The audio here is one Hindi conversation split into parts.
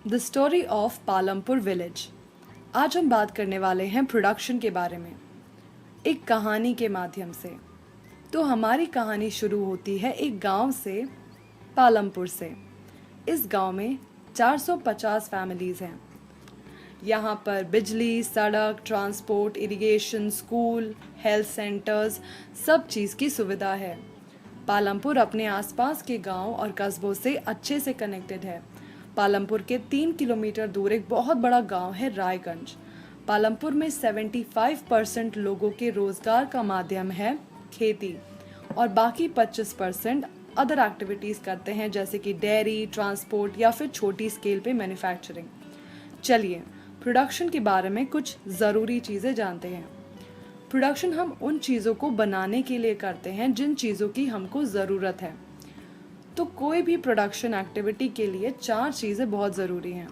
The story of Palampur village. आज हम बात करने वाले हैं प्रोडक्शन के बारे में, एक कहानी के माध्यम से। तो हमारी कहानी शुरू होती है एक गांव से, पालमपुर से। इस गांव में 450 फैमिलीज़ हैं। यहाँ पर बिजली, सड़क, transport, irrigation, school, health centres, सब चीज़ की सुविधा है। पालमपुर अपने आसपास के गांव और कस्बों से अच्छे से कनेक्टेड है। पालमपुर के 3 किलोमीटर दूर एक बहुत बड़ा गांव है रायगंज। पालमपुर में 75% लोगों के रोजगार का माध्यम है खेती, और बाकी 25% अदर एक्टिविटीज़ करते हैं, जैसे कि डेयरी, ट्रांसपोर्ट या फिर छोटी स्केल पे मैन्युफैक्चरिंग। चलिए प्रोडक्शन के बारे में कुछ ज़रूरी चीज़ें जानते हैं। प्रोडक्शन हम उन चीज़ों को बनाने के लिए करते हैं जिन चीज़ों की हमको ज़रूरत है। तो कोई भी प्रोडक्शन एक्टिविटी के लिए 4 चीज़ें बहुत ज़रूरी हैं।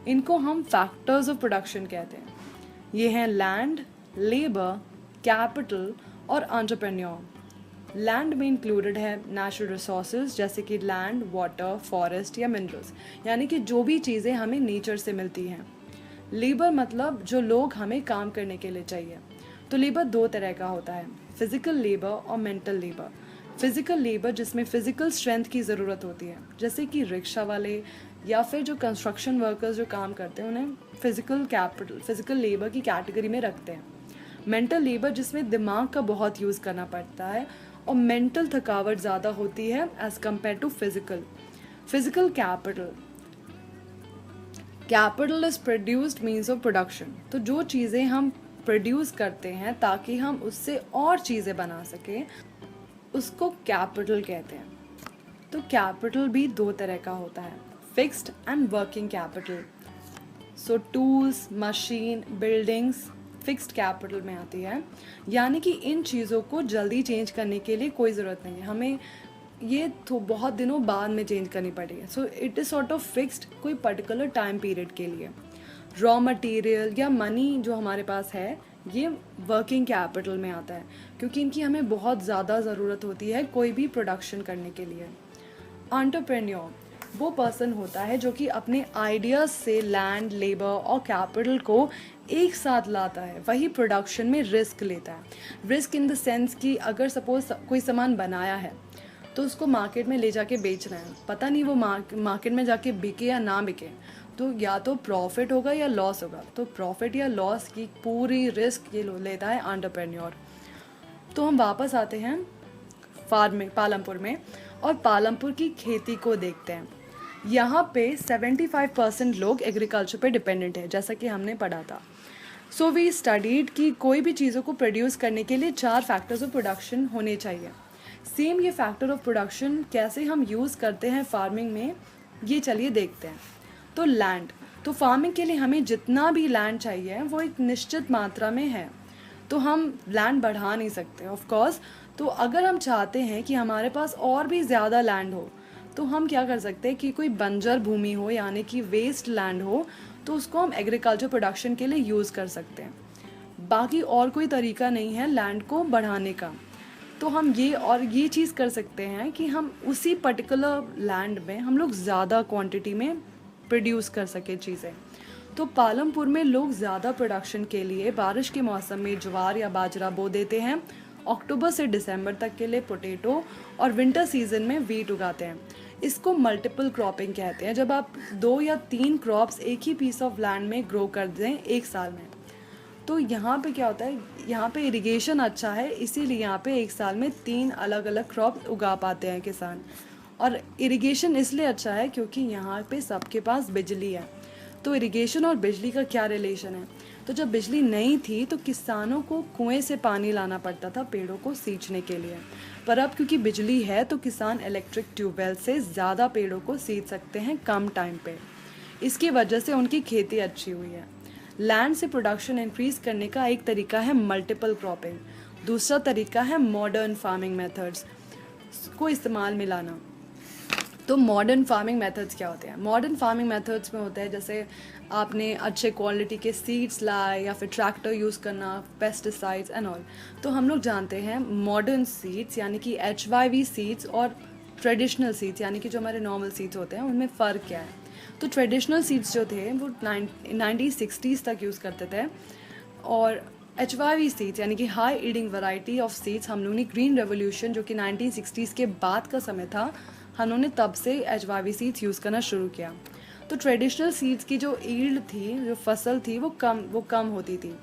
इनको हम फैक्टर्स ऑफ प्रोडक्शन कहते हैं। ये हैं लैंड, लेबर, कैपिटल और एंटरप्रेन्योर। लैंड में इंक्लूडेड है नेचुरल रिसोर्सेज, जैसे कि लैंड, वाटर, फॉरेस्ट या मिनरल्स, यानी कि जो भी चीज़ें हमें नेचर से मिलती हैं। लेबर मतलब जो लोग हमें काम करने के लिए चाहिए। तो लेबर 2 तरह का होता है, फिजिकल लेबर और मेंटल लेबर। फिजिकल लेबर जिसमें फिजिकल स्ट्रेंथ की ज़रूरत होती है, जैसे कि रिक्शा वाले या फिर जो कंस्ट्रक्शन वर्कर्स जो काम करते हैं, उन्हें फिजिकल लेबर की कैटेगरी में रखते हैं। मेंटल लेबर जिसमें दिमाग का बहुत यूज़ करना पड़ता है और मेंटल थकावट ज़्यादा होती है as compare to physical capital is produced means of production. तो जो चीज़ें हम प्रोड्यूस करते हैं ताकि हम उससे और चीज़ें बना सकें, उसको कैपिटल कहते हैं। तो कैपिटल भी 2 तरह का होता है, fixed and working capital. So tools, machine, buildings fixed capital में आती है, यानी कि इन चीज़ों को जल्दी चेंज करने के लिए कोई ज़रूरत नहीं है, हमें ये तो बहुत दिनों बाद में चेंज करनी पड़ेगी। So it is sort of fixed कोई पर्टिकुलर टाइम पीरियड के लिए। रॉ मटेरियल या मनी जो हमारे पास है, ये वर्किंग कैपिटल में आता है, क्योंकि इनकी हमें बहुत ज़्यादा ज़रूरत होती है कोई भी प्रोडक्शन करने के लिए। एंटरप्रेन्योर वो पर्सन होता है जो कि अपने आइडियाज़ से लैंड, लेबर और कैपिटल को एक साथ लाता है, वही प्रोडक्शन में रिस्क लेता है। रिस्क इन द सेंस कि अगर सपोज कोई सामान बनाया है तो उसको मार्केट में ले जाके बेचना है, पता नहीं वो मार्केट में जाके बिके या ना बिके, तो या तो प्रॉफिट होगा या लॉस होगा। तो प्रॉफिट या लॉस की पूरी रिस्क ये लेता है एंटरप्रेन्योर। तो हम वापस आते हैं पालमपुर में, और पालमपुर की खेती को देखते हैं। यहाँ पे 75% लोग एग्रीकल्चर पे डिपेंडेंट है, जैसा कि हमने पढ़ा था। सो वी स्टडीड कि कोई भी चीज़ों को प्रोड्यूस करने के लिए 4 फैक्टर्स ऑफ प्रोडक्शन होने चाहिए। सेम ये फैक्टर ऑफ प्रोडक्शन कैसे हम यूज़ करते हैं फार्मिंग में, ये चलिए देखते हैं। तो लैंड, तो फार्मिंग के लिए हमें जितना भी लैंड चाहिए वो एक निश्चित मात्रा में है, तो हम लैंड बढ़ा नहीं सकते ऑफ कोर्स। तो अगर हम चाहते हैं कि हमारे पास और भी ज़्यादा लैंड हो, तो हम क्या कर सकते हैं कि कोई बंजर भूमि हो, यानी कि वेस्ट लैंड हो, तो उसको हम एग्रीकल्चर प्रोडक्शन के लिए यूज़ कर सकते हैं। बाकी और कोई तरीका नहीं है लैंड को बढ़ाने का। तो हम ये चीज़ कर सकते हैं कि हम उसी पर्टिकुलर लैंड में हम लोग ज़्यादा क्वांटिटी में प्रोड्यूस कर सके चीज़ें। तो पालमपुर में लोग ज़्यादा प्रोडक्शन के लिए बारिश के मौसम में ज्वार या बाजरा बो देते हैं, अक्टूबर से दिसंबर तक के लिए पोटैटो, और विंटर सीजन में वीट उगाते हैं। इसको मल्टीपल क्रॉपिंग कहते हैं, जब आप 2 या 3 क्रॉप्स एक ही पीस ऑफ लैंड में ग्रो कर दें एक साल में। तो यहाँ पे क्या होता है, यहाँ पे इरिगेशन अच्छा है, इसीलिए यहाँ पे एक साल में 3 अलग अलग क्रॉप उगा पाते हैं किसान। और इरिगेशन इसलिए अच्छा है क्योंकि यहाँ पे सबके पास बिजली है। तो इरिगेशन और बिजली का क्या रिलेशन है, तो जब बिजली नहीं थी तो किसानों को कुएं से पानी लाना पड़ता था पेड़ों को सींचने के लिए, पर अब क्योंकि बिजली है तो किसान इलेक्ट्रिक ट्यूबवेल से ज़्यादा पेड़ों को सींच सकते हैं कम टाइम पे। इसकी वजह से उनकी खेती अच्छी हुई है। लैंड से प्रोडक्शन इंक्रीज करने का एक तरीका है मल्टीपल क्रॉपिंग, दूसरा तरीका है मॉडर्न फार्मिंग मेथड्स को इस्तेमाल में लाना। तो मॉडर्न फार्मिंग मेथड्स क्या होते हैं? मॉडर्न फार्मिंग मेथड्स में होता है जैसे आपने अच्छे क्वालिटी के सीड्स लाए या फिर ट्रैक्टर यूज़ करना, पेस्टिसाइड्स एंड ऑल। तो हम लोग जानते हैं मॉडर्न सीड्स यानी कि HYV सीड्स और ट्रेडिशनल सीड्स यानी कि जो हमारे नॉर्मल सीड्स होते हैं उनमें फ़र्क क्या है। तो ट्रेडिशनल सीड्स जो थे वो 1960s तक यूज़ करते थे, और HYV सीड्स यानी कि high yielding variety of seeds हम लोगों ने ग्रीन रेवोल्यूशन जो कि 1960s के बाद का समय था, हम लोगों ने तब से HYV सीड्स यूज़ करना शुरू किया। तो ट्रेडिशनल सीड्स की जो ईल्ड थी, जो फसल थी, वो कम होती थी,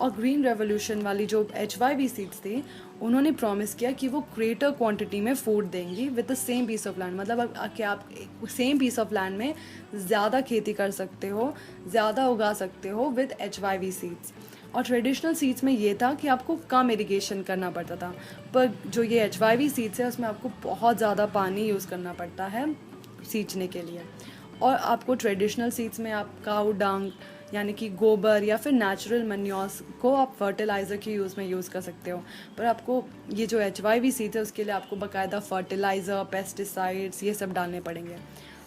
और ग्रीन रेवोल्यूशन वाली जो HYV सीड्स थी उन्होंने प्रॉमिस किया कि वो ग्रेटर क्वांटिटी में फूड देंगी with the same piece of land. मतलब कि आप सेम पीस ऑफ लैंड में ज़्यादा खेती कर सकते हो, ज़्यादा उगा सकते हो विद HYV सीड्स। और ट्रेडिशनल सीड्स में ये था कि आपको कम इरिगेशन करना पड़ता था, पर जो ये HYV सीड्स है उसमें आपको बहुत ज़्यादा पानी यूज़ करना पड़ता है सींचने के लिए। और आपको ट्रेडिशनल सीड्स में आप काऊ डंग यानी कि गोबर या फिर नेचुरल मन्योर्स को आप फर्टिलाइज़र के यूज़ कर सकते हो, पर आपको ये जो HYV सीड्स है उसके लिए आपको बाकायदा फर्टिलाइज़र, पेस्टिसाइड्स ये सब डालने पड़ेंगे।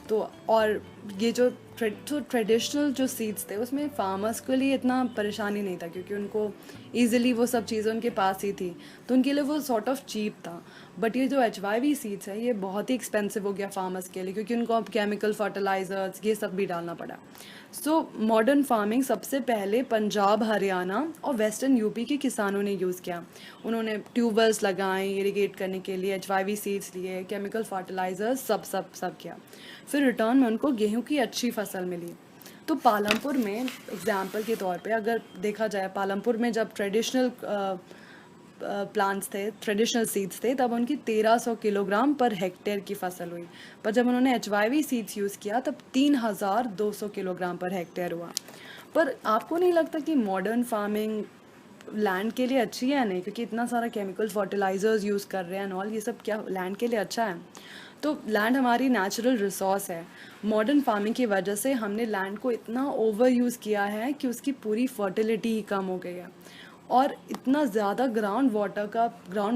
तो और ये जो ट्रेडिशनल जो सीड्स थे उसमें फार्मर्स के लिए इतना परेशानी नहीं था, क्योंकि उनको ईजिली वो सब चीज़ें उनके पास ही थी, तो उनके लिए वो सॉर्ट ऑफ चीप था। बट ये जो HYV सीड्स है ये बहुत ही एक्सपेंसिव हो गया फार्मर्स के लिए, क्योंकि उनको अब केमिकल फर्टिलाइजर्स ये सब भी डालना पड़ा। सो मॉडर्न फार्मिंग सबसे पहले पंजाब, हरियाणा और वेस्टर्न यूपी के किसानों ने यूज़ किया। उन्होंने ट्यूबवेल्स लगाए इरिगेट करने के लिए, HYV सीड्स लिए, केमिकल फर्टिलाइजर्स सब किया। फिर रिटर्न में उनको गेहूं की अच्छी फसल मिली। तो पालमपुर में एग्जाम्पल के तौर पे अगर देखा जाए, पालमपुर में जब ट्रेडिशनल प्लांट्स थे, ट्रेडिशनल सीड्स थे, तब उनकी 1300 किलोग्राम पर हेक्टेयर की फसल हुई, पर जब उन्होंने HYV सीड्स यूज़ किया तब 3200 किलोग्राम पर हेक्टेयर हुआ। पर आपको नहीं लगता कि मॉडर्न फार्मिंग लैंड के लिए अच्छी है? नहीं, क्योंकि इतना सारा केमिकल फर्टिलाइजर्स यूज़ कर रहे हैं ऑल, ये सब क्या लैंड के लिए अच्छा है? तो लैंड हमारी नेचुरल रिसोर्स है। मॉडर्न फार्मिंग की वजह से हमने लैंड को इतना ओवर यूज़ किया है कि उसकी पूरी फर्टिलिटी ही कम हो गई है, और इतना ज़्यादा ग्राउंड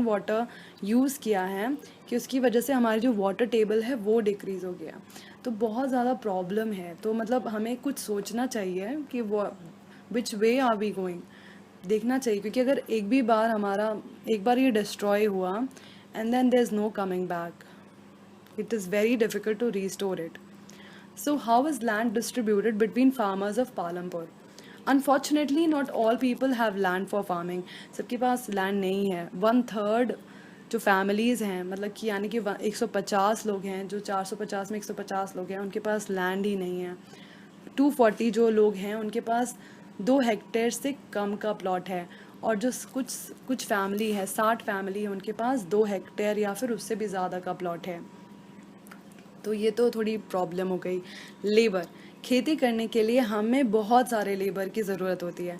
वाटर यूज़ किया है कि उसकी वजह से हमारी जो वाटर टेबल है वो डिक्रीज़ हो गया। तो बहुत ज़्यादा प्रॉब्लम है। तो मतलब हमें कुछ सोचना चाहिए कि वो which way are we going, देखना चाहिए, क्योंकि अगर एक बार ये डिस्ट्रॉय हुआ and then there is no coming back, it is very difficult to restore it. So how is land distributed between farmers of Palampur? Unfortunately, not all people have land for farming. सबके पास land नहीं है। 1/3 जो families हैं, मतलब कि यानी कि 150 लोग हैं, जो 450 में 150 लोग हैं, उनके पास land ही नहीं है। 240 जो लोग हैं उनके पास 2 हेक्टेयर से कम का प्लॉट है, और जो कुछ फैमिली है, 60 फैमिली है, उनके पास 2 हेक्टेयर या फिर उससे भी ज़्यादा का प्लॉट है। तो ये तो थोड़ी प्रॉब्लम हो गई। लेबर, खेती करने के लिए हमें बहुत सारे लेबर की ज़रूरत होती है।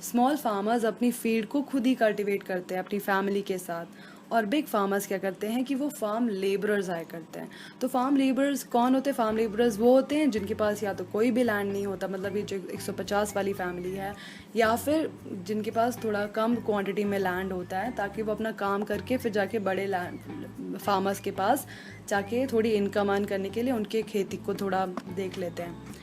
स्मॉल फार्मर्स अपनी फील्ड को खुद ही कल्टीवेट करते हैं अपनी फैमिली के साथ, और बिग फार्मर्स क्या करते हैं कि वो फार्म लेबरर्स हायर करते हैं। तो फार्म लेबरर्स कौन होते हैं? फार्म लेबरर्स वो होते हैं जिनके पास या तो कोई भी लैंड नहीं होता, मतलब ये जो 150 वाली फैमिली है, या फिर जिनके पास थोड़ा कम क्वांटिटी में लैंड होता है, ताकि वो अपना काम करके फिर जाके बड़े लैंड फार्मर्स के पास जाके थोड़ी इनकम अर्न करने के लिए उनके खेती को थोड़ा देख लेते हैं।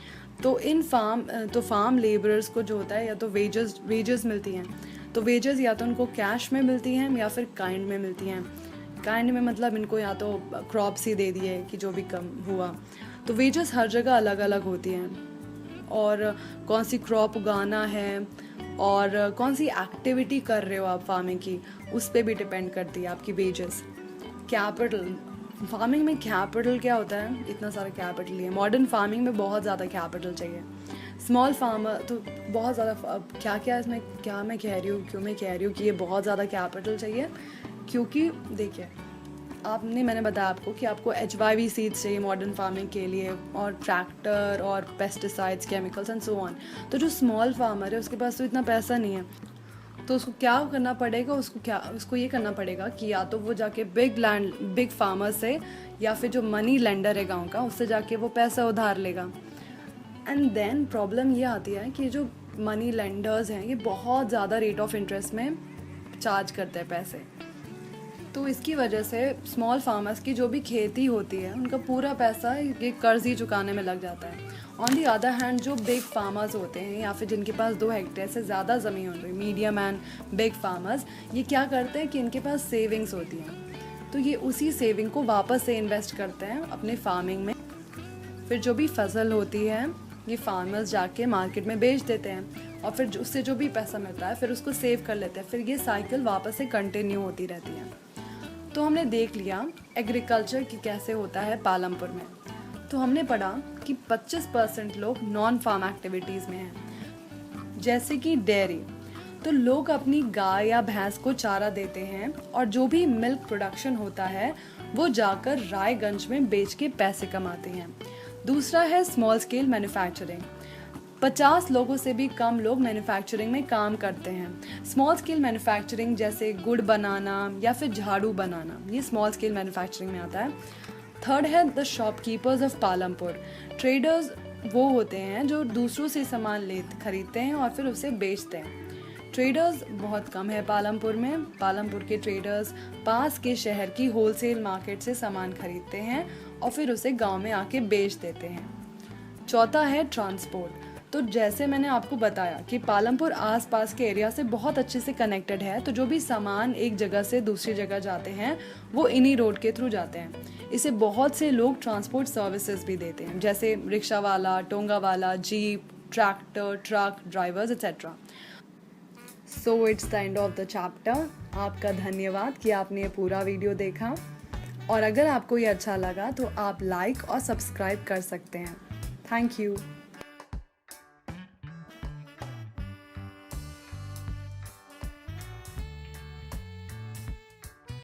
तो फार्म लेबरर्स को जो होता है या तो वेजेस मिलती हैं। तो वेजेस या तो उनको कैश में मिलती हैं या फिर काइंड में मिलती हैं। काइंड में मतलब इनको या तो क्रॉप्स ही दे दिए कि जो भी कम हुआ। तो वेजेस हर जगह अलग अलग होती हैं, और कौन सी क्रॉप उगाना है और कौन सी एक्टिविटी कर रहे हो आप फार्मिंग की, उस पर भी डिपेंड करती है आपकी वेजेस। कैपिटल, फार्मिंग में कैपिटल क्या होता है? इतना सारा कैपिटल ही है। मॉडर्न फार्मिंग में बहुत ज़्यादा कैपिटल चाहिए। स्मॉल फार्मर तो बहुत ज़्यादा क्या इसमें क्या मैं कह रही हूँ, क्यों मैं कह रही हूँ कि ये बहुत ज़्यादा कैपिटल चाहिए, क्योंकि देखिए मैंने बताया आपको कि आपको HYV सीड्स चाहिए मॉडर्न फार्मिंग के लिए, और ट्रैक्टर और pesticides, chemicals and so on. तो जो स्मॉल फार्मर है उसके पास तो इतना पैसा नहीं है, तो उसको क्या करना पड़ेगा? उसको ये करना पड़ेगा कि या तो वो जाके बिग फार्मर से, या फिर जो मनी लेंडर है गांव का, उससे जाके वो पैसा उधार लेगा। एंड देन प्रॉब्लम ये आती है कि जो मनी लेंडर्स हैं ये बहुत ज़्यादा रेट ऑफ इंटरेस्ट में चार्ज करते हैं पैसे। तो इसकी वजह से स्मॉल फार्मर्स की जो भी खेती होती है उनका पूरा पैसा ये कर्ज ही चुकाने में लग जाता है। ऑन दी अदर हैंड जो बिग फार्मर्स होते हैं या फिर जिनके पास 2 हेक्टेयर से ज़्यादा ज़मीन होती है, मीडियम एंड बिग फार्मर्स, ये क्या करते हैं कि इनके पास सेविंग्स होती हैं, तो ये उसी सेविंग को वापस से इन्वेस्ट करते हैं अपने फार्मिंग में। फिर जो भी फसल होती है ये फार्मर्स जाके मार्केट में बेच देते हैं और फिर उससे जो भी पैसा मिलता है फिर उसको सेव कर लेते हैं। फिर ये साइकिल वापस से कंटिन्यू होती रहती है। तो हमने देख लिया एग्रीकल्चर की कैसे होता है पालमपुर में। तो हमने पढ़ा कि 25% लोग नॉन फार्म एक्टिविटीज़ में हैं, जैसे कि डेयरी। तो लोग अपनी गाय या भैंस को चारा देते हैं और जो भी मिल्क प्रोडक्शन होता है वो जाकर रायगंज में बेच के पैसे कमाते हैं। दूसरा है स्मॉल स्केल मैन्युफैक्चरिंग। 50 लोगों से भी कम लोग मैन्युफैक्चरिंग में काम करते हैं। स्मॉल स्केल मैन्युफैक्चरिंग जैसे गुड़ बनाना या फिर झाड़ू बनाना, ये स्मॉल स्केल मैन्युफैक्चरिंग में आता है। थर्ड है the shopkeepers of Palampur. Traders वो होते हैं जो दूसरों से सामान खरीदते हैं और फिर उसे बेचते हैं। ट्रेडर्स बहुत कम है पालमपुर में। पालमपुर के ट्रेडर्स पास के शहर की होलसेल मार्केट से सामान खरीदते हैं और फिर उसे गांव में आके बेच देते हैं। चौथा है ट्रांसपोर्ट। तो जैसे मैंने आपको बताया कि पालमपुर आसपास के एरिया से बहुत अच्छे से कनेक्टेड है, तो जो भी सामान एक जगह से दूसरी जगह जाते हैं वो इन्हीं रोड के थ्रू जाते हैं। इसे बहुत से लोग ट्रांसपोर्ट सर्विसेज भी देते हैं, जैसे रिक्शा वाला, टोंगा वाला, jeep, tractor, truck drivers etcetera. So it's the end of the chapter. आपका धन्यवाद कि आपने ये पूरा वीडियो देखा, और अगर आपको ये अच्छा लगा तो आप लाइक और सब्सक्राइब कर सकते हैं। Thank you.